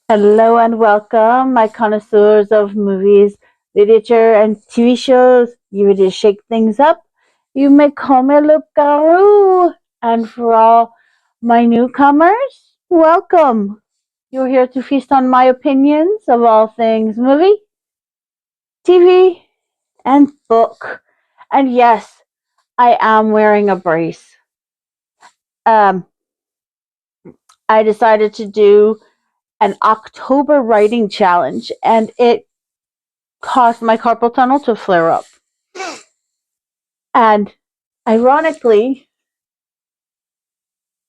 Hello and welcome, my connoisseurs of movies, literature, and TV shows. You ready to shake things up? You may call me Luke Garou. And for all my newcomers, welcome. You're here to feast on my opinions of all things movie, TV, and book. And yes, I am wearing a brace. Um, I decided to do an October writing challenge, and it caused my carpal tunnel to flare up. And ironically,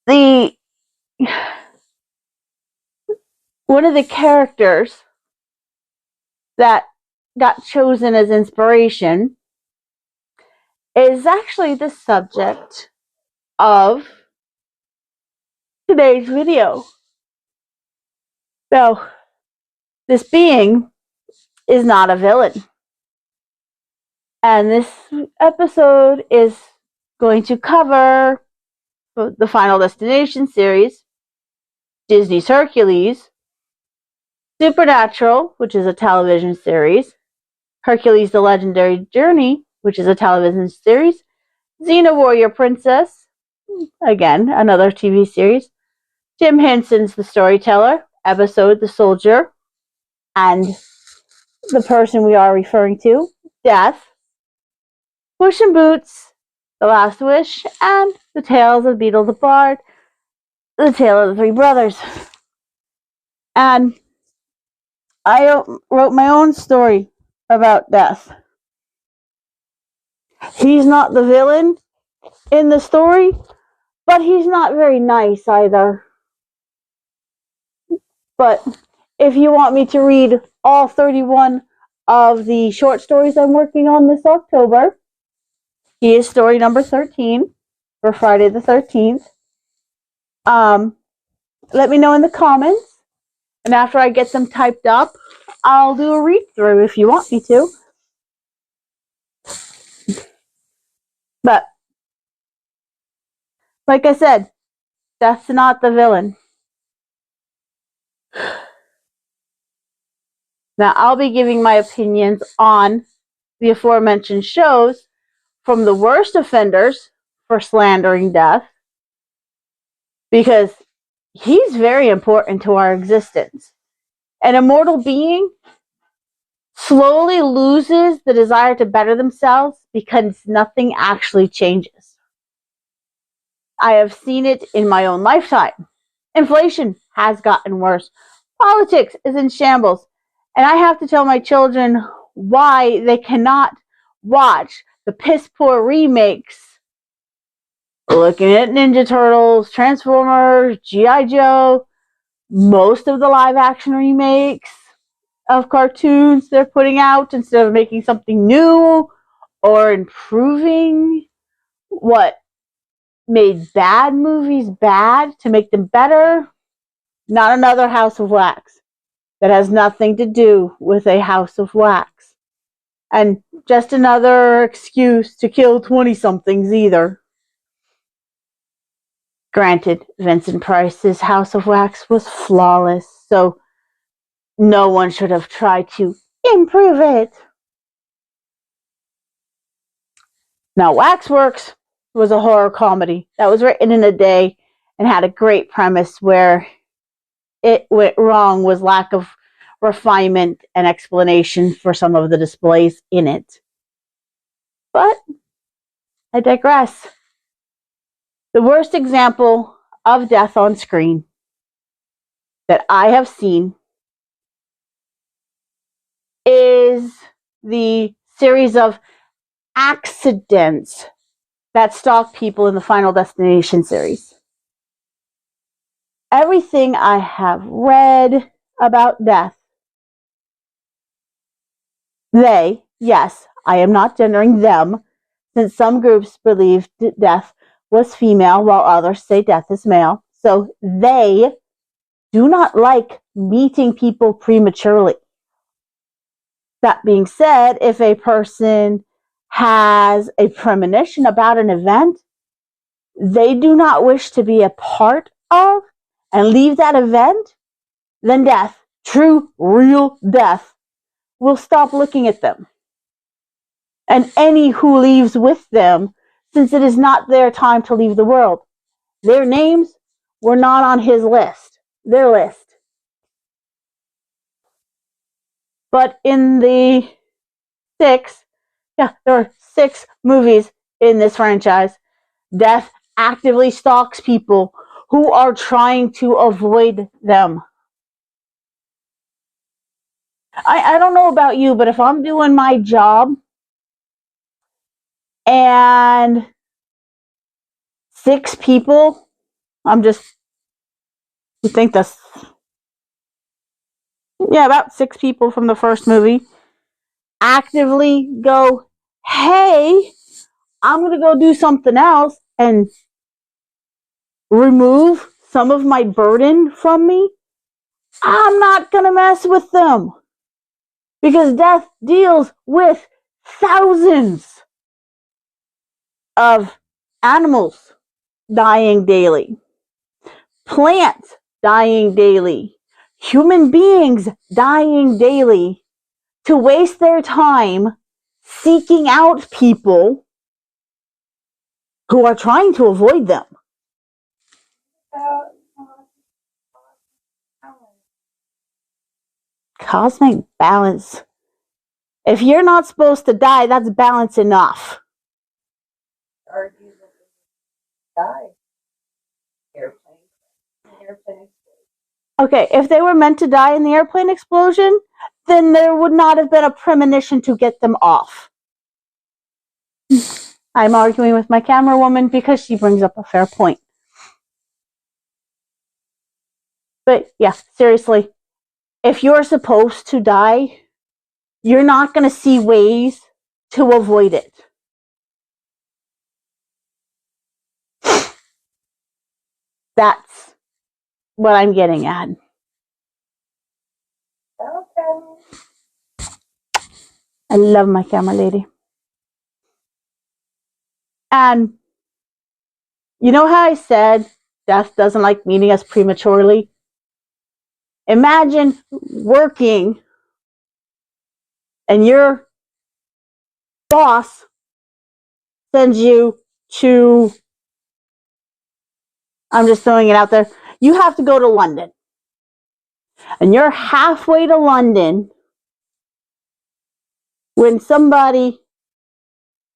the one of the characters that got chosen as inspiration is actually the subject of today's video. So, this being is not a villain. And this episode is going to cover the Final Destination series, Disney's Hercules, Supernatural, which is a television series, Hercules the Legendary Journey, which is a television series, Xena Warrior Princess, again, another TV series, Jim Henson's The Storyteller, episode The Soldier, and the person we are referring to, Death, Puss in Boots, The Last Wish, and The Tales of Beetle the Bard, The Tale of the Three Brothers. And I wrote my own story about Death. He's not the villain in the story, but he's not very nice either. But if you want me to read all 31 of the short stories I'm working on this October, here's story number 13 for Friday the 13th. Let me know in the comments, and after I get them typed up, I'll do a read through if you want me to. But like I said, that's not the villain. Now, I'll be giving my opinions on the aforementioned shows, from the worst offenders for slandering Death, because he's very important to our existence. An immortal being slowly loses the desire to better themselves because nothing actually changes. I have seen it in my own lifetime. Inflation has gotten worse. Politics is in shambles. And I have to tell my children why they cannot watch the piss poor remakes. Looking at Ninja Turtles, Transformers, G.I. Joe, most of the live action remakes of cartoons they're putting out, instead of making something new or improving what made bad movies bad to make them better. Not another House of Wax. That has nothing to do with a House of Wax. And just another excuse to kill 20-somethings either. Granted, Vincent Price's House of Wax was flawless, so no one should have tried to improve it. Now, Waxworks was a horror comedy that was written in a day and had a great premise. Where it went wrong was lack of refinement and explanation for some of the displays in it. But I digress. The worst example of death on screen that I have seen is the series of accidents that stalk people in the Final Destination series. Everything I have read about death, they, yes, I am not gendering them, since some groups believe death was female while others say death is male. So they do not like meeting people prematurely. That being said, if a person has a premonition about an event they do not wish to be a part of and leave that event, then death true, real death will stop looking at them. And any who leaves with them, since it is not their time to leave the world. Their names were not on his list, their list. But in the there are 6 movies in this franchise. Death actively stalks people who are trying to avoid them. I don't know about you, but if I'm doing my job and 6 people, you think that's, about 6 people from the first movie actively go, hey, I'm going to go do something else and remove some of my burden from me. I'm not going to mess with them. Because death deals with thousands of animals dying daily, plants dying daily, human beings dying daily, to waste their time seeking out people who are trying to avoid them. Cosmic balance. If you're not supposed to die, that's balance enough. Argue that they die. Airplane. Okay, if they were meant to die in the airplane explosion, then there would not have been a premonition to get them off. I'm arguing with my camera woman because she brings up a fair point. But yeah, seriously, if you're supposed to die, you're not going to see ways to avoid it. That's what I'm getting at. Okay. I love my camera lady. And you know how I said death doesn't like meeting us prematurely? Imagine working and your boss sends you to, I'm just throwing it out there, you have to go to London. And you're halfway to London when somebody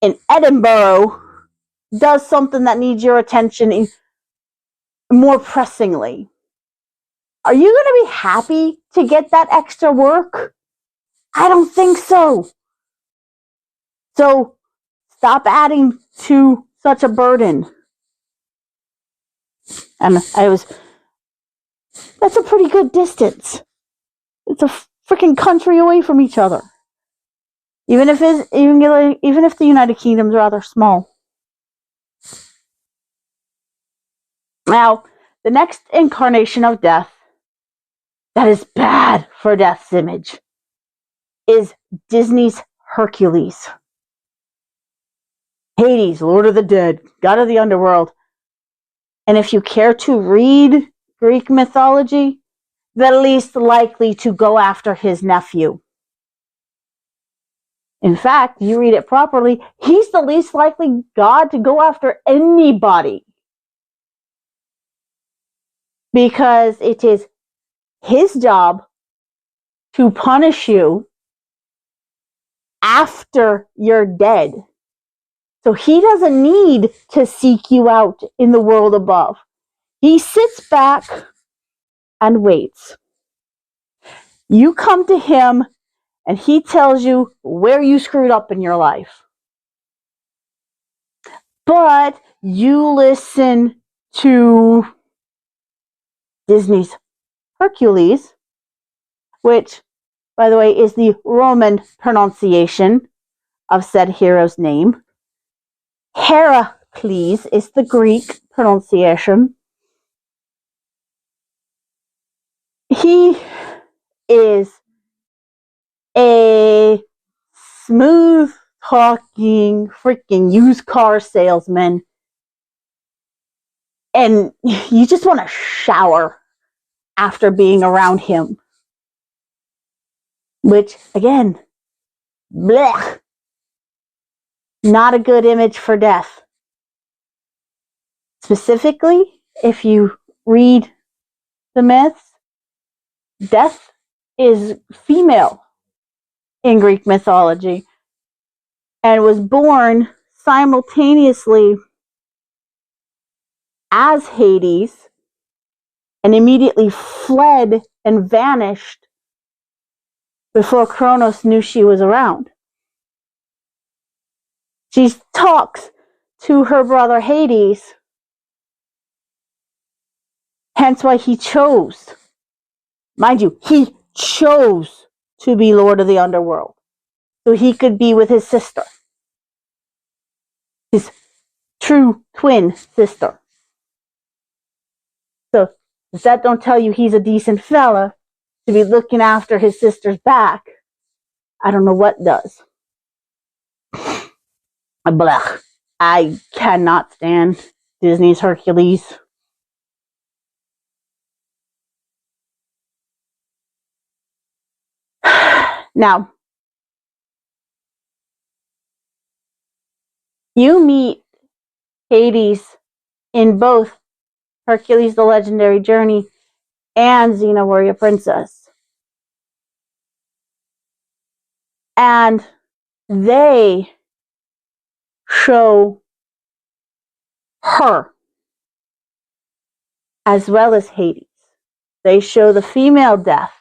in Edinburgh does something that needs your attention more pressingly. Are you going to be happy to get that extra work? I don't think so. So stop adding to such a burden. And that's a pretty good distance. It's a freaking country away from each other. Even if the United Kingdom's rather small. Now, the next incarnation of death that is bad for Death's image is Disney's Hercules. Hades, Lord of the Dead, God of the Underworld. And if you care to read Greek mythology, the least likely to go after his nephew. In fact, you read it properly, he's the least likely god to go after anybody. Because it is his job to punish you after you're dead. So he doesn't need to seek you out in the world above. He sits back and waits. You come to him and he tells you where you screwed up in your life. But you listen to Disney's Hercules, which, by the way, is the Roman pronunciation of said hero's name. Heracles is the Greek pronunciation. He is a smooth talking freaking used car salesman, and you just want to shower after being around him. which, again, blech, not a good image for death. Specifically, if you read the myths, death is female in Greek mythology and was born simultaneously as Hades and immediately fled and vanished before Kronos knew she was around. She talks to her brother Hades, hence why he chose, mind you, he chose to be Lord of the Underworld, so he could be with his sister, his true twin sister. So if that don't tell you he's a decent fella to be looking after his sister's back, I don't know what does. Blech. I cannot stand Disney's Hercules. Now, you meet Hades in both Hercules the Legendary Journey and Xena Warrior Princess. And they show her as well as Hades. They show the female death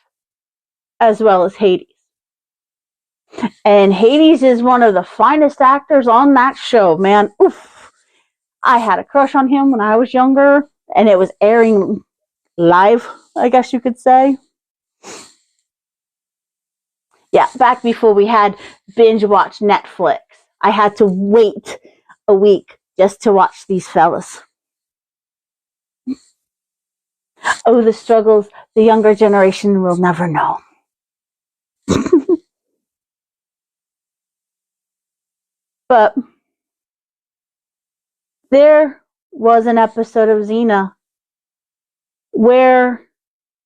as well as Hades. And Hades is one of the finest actors on that show, man. Oof. I had a crush on him when I was younger, and it was airing live, I guess you could say. Yeah, back before we had binge watch Netflix. I had to wait a week just to watch these fellas. Oh, the struggles the younger generation will never know. But there was an episode of Xena where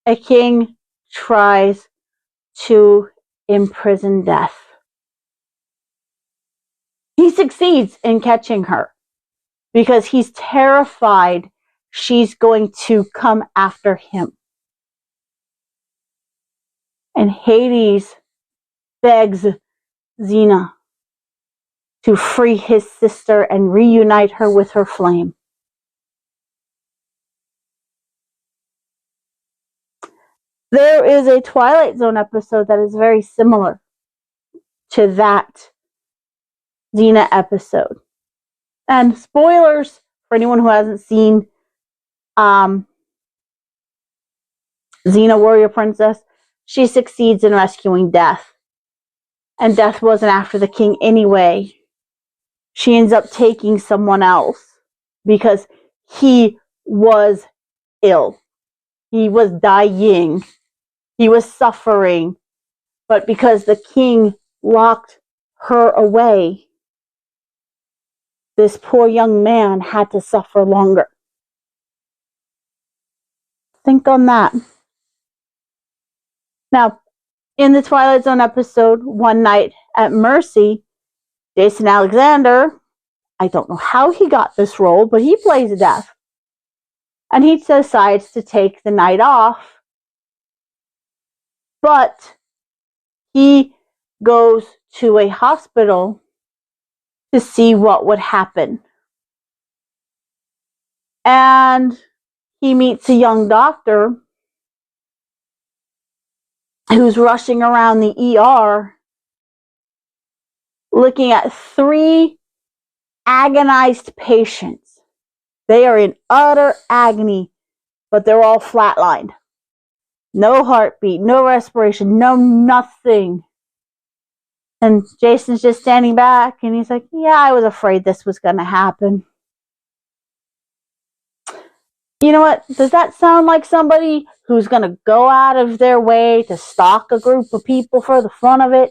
a king tries to imprison death. He succeeds in catching her because he's terrified she's going to come after him. And Hades begs Xena to free his sister and reunite her with her flame. There is a Twilight Zone episode that is very similar to that Xena episode. And spoilers for anyone who hasn't seen Xena Warrior Princess, she succeeds in rescuing Death. And Death wasn't after the king anyway. She ends up taking someone else because he was ill. He was dying. He was suffering. But because the king locked her away, this poor young man had to suffer longer. Think on that. Now, in the Twilight Zone episode, One Night at Mercy, Jason Alexander, I don't know how he got this role, but he plays Death. And he decides to take the night off. But he goes to a hospital to see what would happen. And he meets a young doctor who's rushing around the ER looking at 3 agonized patients. They are in utter agony, but they're all flatlined. No heartbeat, no respiration, no nothing. And Jason's just standing back and he's like, yeah, I was afraid this was going to happen. You know what? Does that sound like somebody who's going to go out of their way to stalk a group of people for the fun of it?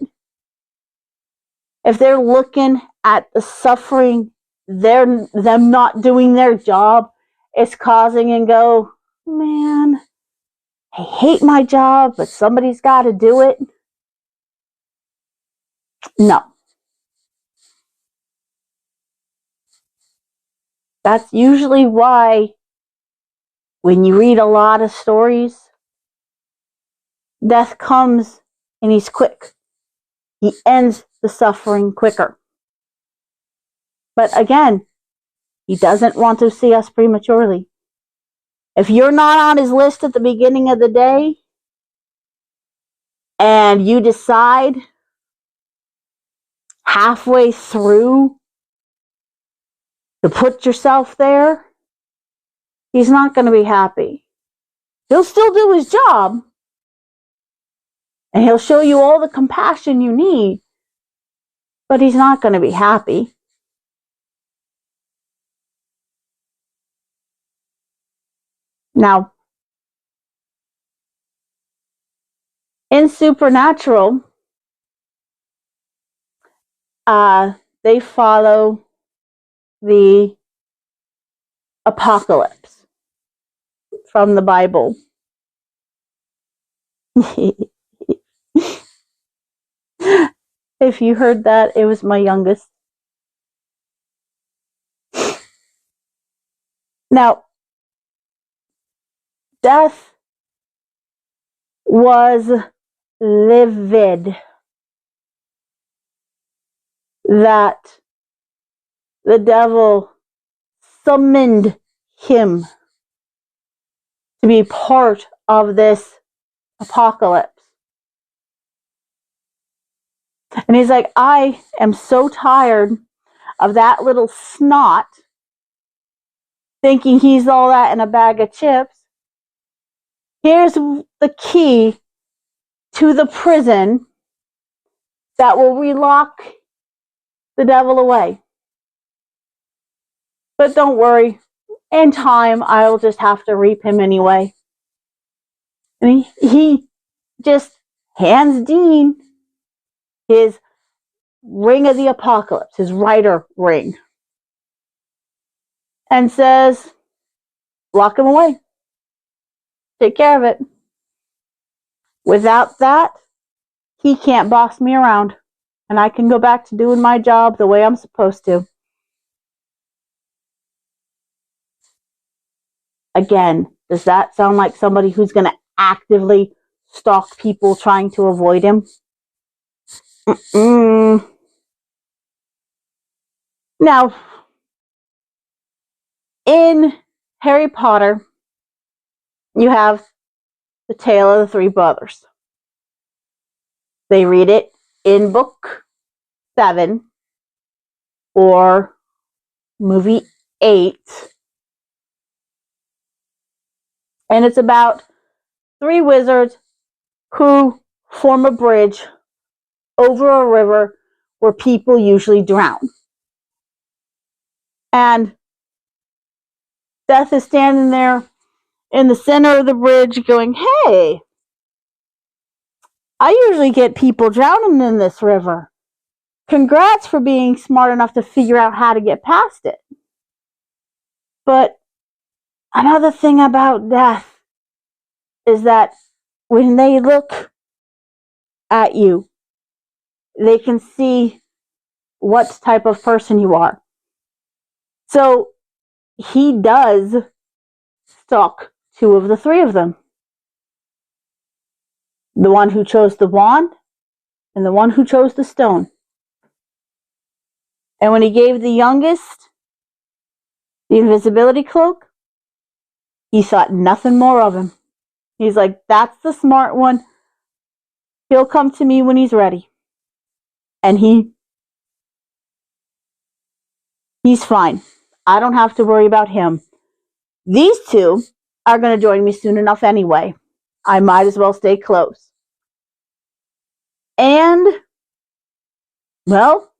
If they're looking at the suffering, them not doing their job is causing and go, man, I hate my job, but somebody's got to do it. No. That's usually why when you read a lot of stories, death comes and he's quick. He ends the suffering quicker. But again, he doesn't want to see us prematurely. If you're not on his list at the beginning of the day and you decide halfway through to put yourself there, he's not going to be happy. He'll still do his job and he'll show you all the compassion you need, but he's not going to be happy. Now, in Supernatural, they follow the apocalypse from the Bible. If you heard that, it was my youngest. Now, death was livid that the devil summoned him to be part of this apocalypse. And he's like, I am so tired of that little snot thinking he's all that in a bag of chips. Here's the key to the prison that will relock the devil away. But don't worry, in time, I'll just have to reap him anyway. And he just hands Dean his ring of the apocalypse, his rider ring, and says, lock him away. Take care of it. Without that, he can't boss me around, and I can go back to doing my job the way I'm supposed to. Again, does that sound like somebody who's going to actively stalk people trying to avoid him? Now, in Harry Potter, you have the Tale of the Three Brothers. They read it in book 7 or movie 8. And it's about 3 wizards who form a bridge over a river where people usually drown. And Death is standing there in the center of the bridge going, hey, I usually get people drowning in this river. Congrats for being smart enough to figure out how to get past it. But another thing about death is that when they look at you, they can see what type of person you are. So he does stalk 2 of the 3 of them. The one who chose the wand and the one who chose the stone. And when he gave the youngest the invisibility cloak, he thought nothing more of him. He's like, that's the smart one. He'll come to me when he's ready. And he's fine. I don't have to worry about him. These 2 are going to join me soon enough anyway. I might as well stay close. And, well,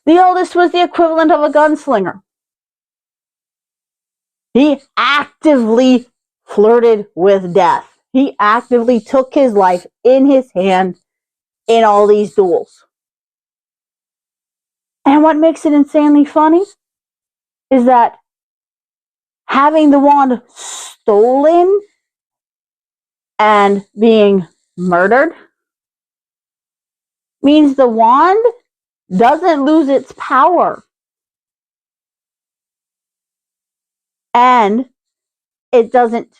the oldest was the equivalent of a gunslinger. He actively flirted with death. He actively took his life in his hand in all these duels. And what makes it insanely funny is that having the wand stolen and being murdered means the wand doesn't lose its power. And it doesn't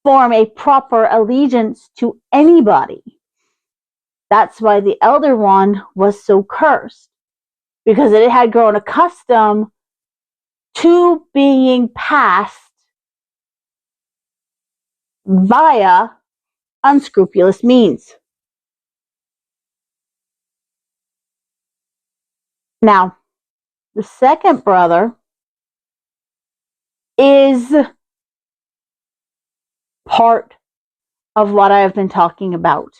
form a proper allegiance to anybody. That's why the Elder Wand was so cursed, because it had grown accustomed to being passed via unscrupulous means. Now, the second brother is part of what I have been talking about.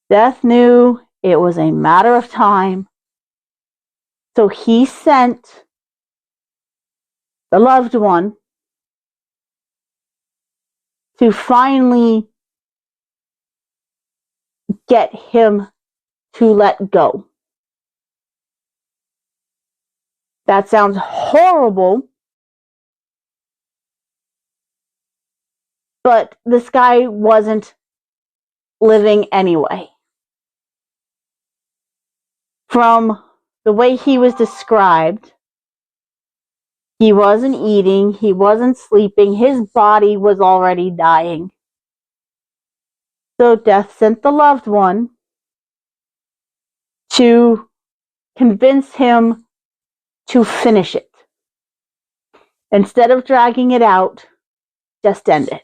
Death knew it was a matter of time, so he sent the loved one to finally get him to let go. That sounds horrible, but this guy wasn't living anyway. From the way he was described, he wasn't eating, he wasn't sleeping, his body was already dying. So Death sent the loved one to convince him to finish it. Instead of dragging it out, just end it.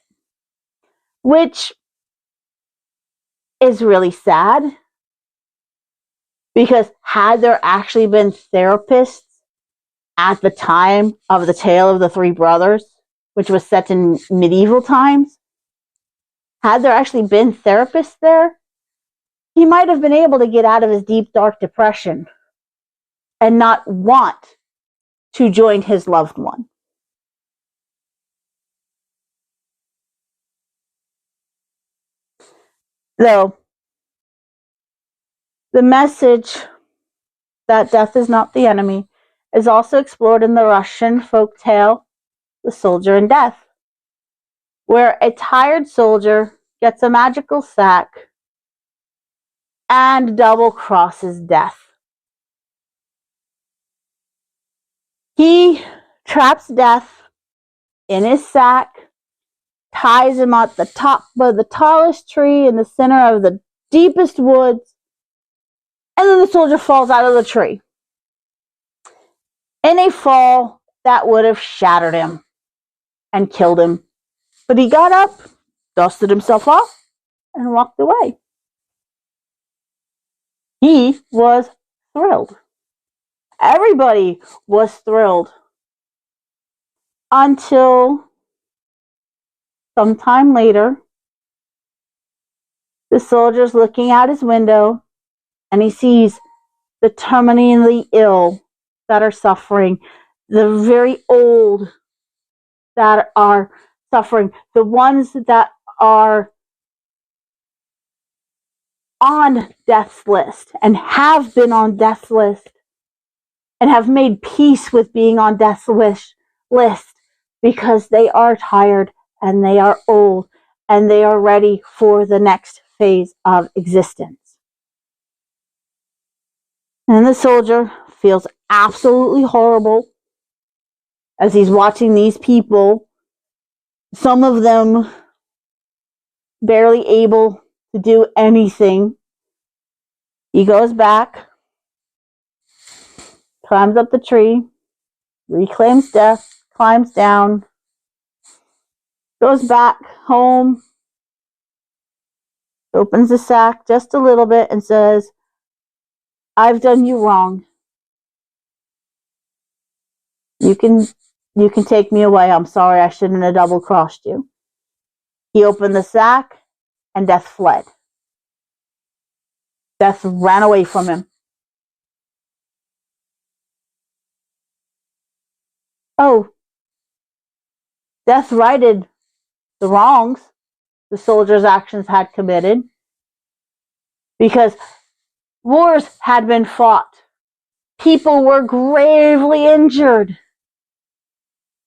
Which is really sad, because had there actually been therapists at the time of the tale of the three brothers, which was set in medieval times, had there actually been therapists there, he might have been able to get out of his deep, dark depression and not want to join his loved one. Though, the message that death is not the enemy is also explored in the Russian folk tale, The Soldier and Death, where a tired soldier gets a magical sack and double crosses death. He traps death in his sack, ties him at the top of the tallest tree in the center of the deepest woods, and then the soldier falls out of the tree in a fall that would have shattered him and killed him. But he got up, dusted himself off, and walked away. He was thrilled. Everybody was thrilled until sometime later, the soldier's looking out his window and he sees the terminally ill that are suffering, the very old that are suffering, the ones that are on death's list and have been on death's list and have made peace with being on death's list because they are tired and they are old and they are ready for the next phase of existence. And the soldier feels absolutely horrible as he's watching these people, some of them barely able to do anything. He goes back, climbs up the tree, reclaims death, climbs down, goes back home, opens the sack just a little bit and says, "I've done you wrong. You can take me away. I'm sorry, I shouldn't have double-crossed you." He opened the sack and death fled. Death ran away from him. Oh, death righted the wrongs the soldier's actions had committed, because wars had been fought. People were gravely injured,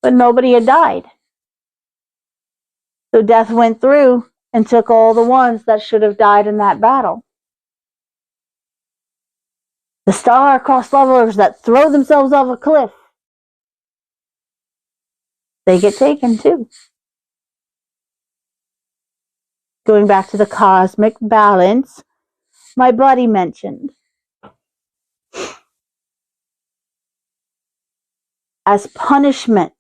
but nobody had died. So death went through and took all the ones that should have died in that battle. The star-crossed lovers that throw themselves off a cliff, they get taken too. Going back to the cosmic balance my buddy mentioned. As punishment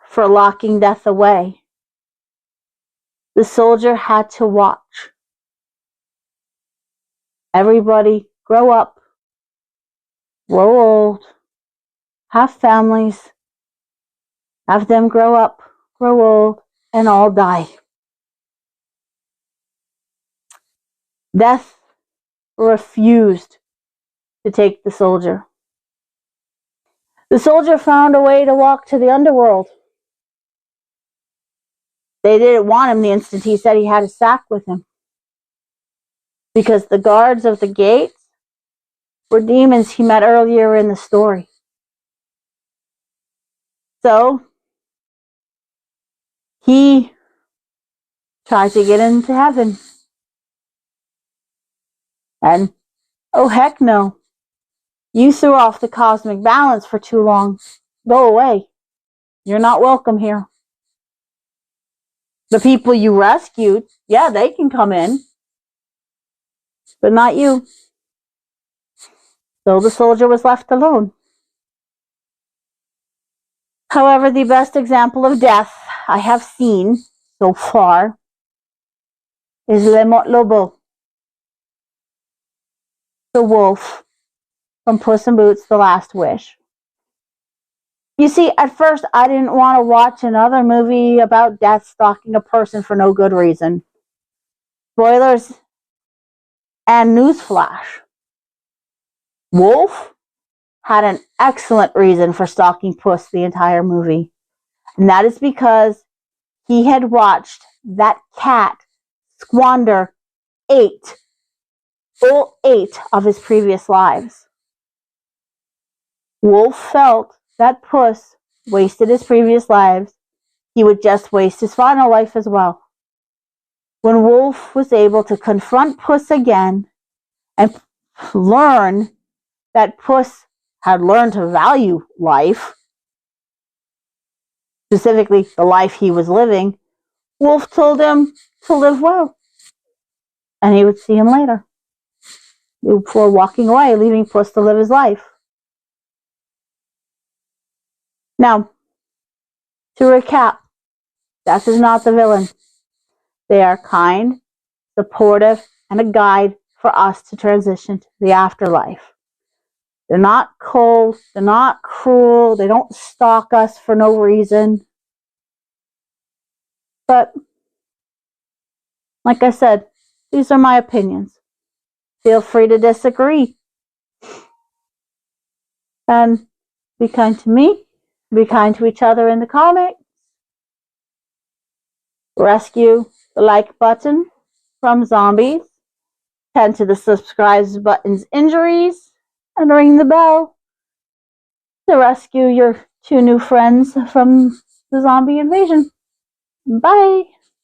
for locking death away, the soldier had to watch everybody grow up, grow old, have families, have them grow up, grow old, and all die. Death refused to take the soldier. The soldier found a way to walk to the underworld. They didn't want him the instant he said he had a sack with him, because the guards of the gates were demons he met earlier in the story. So he tried to get into heaven. And oh heck no. You threw off the cosmic balance for too long. Go away. You're not welcome here. The people you rescued, yeah, they can come in, but not you. So the soldier was left alone. However, the best example of death I have seen so far is Le Mort Lobo, the wolf from Puss in Boots: The Last Wish. You see, at first I didn't want to watch another movie about death stalking a person for no good reason. Spoilers and newsflash. Wolf had an excellent reason for stalking Puss the entire movie. And that is because he had watched that cat squander all eight of his previous lives. Wolf felt that Puss wasted his previous lives. He would just waste his final life as well. When Wolf was able to confront Puss again and learn that Puss had learned to value life, specifically the life he was living, Wolf told him to live well, and he would see him later, before walking away, leaving Puss to live his life. Now, to recap, death is not the villain. They are kind, supportive, and a guide for us to transition to the afterlife. They're not cold, they're not cruel, they don't stalk us for no reason. But, like I said, these are my opinions. Feel free to disagree. And be kind to me, be kind to each other in the comments. Rescue the like button from zombies. Tend to the subscribe button's injuries. And ring the bell to rescue your two new friends from the zombie invasion. Bye!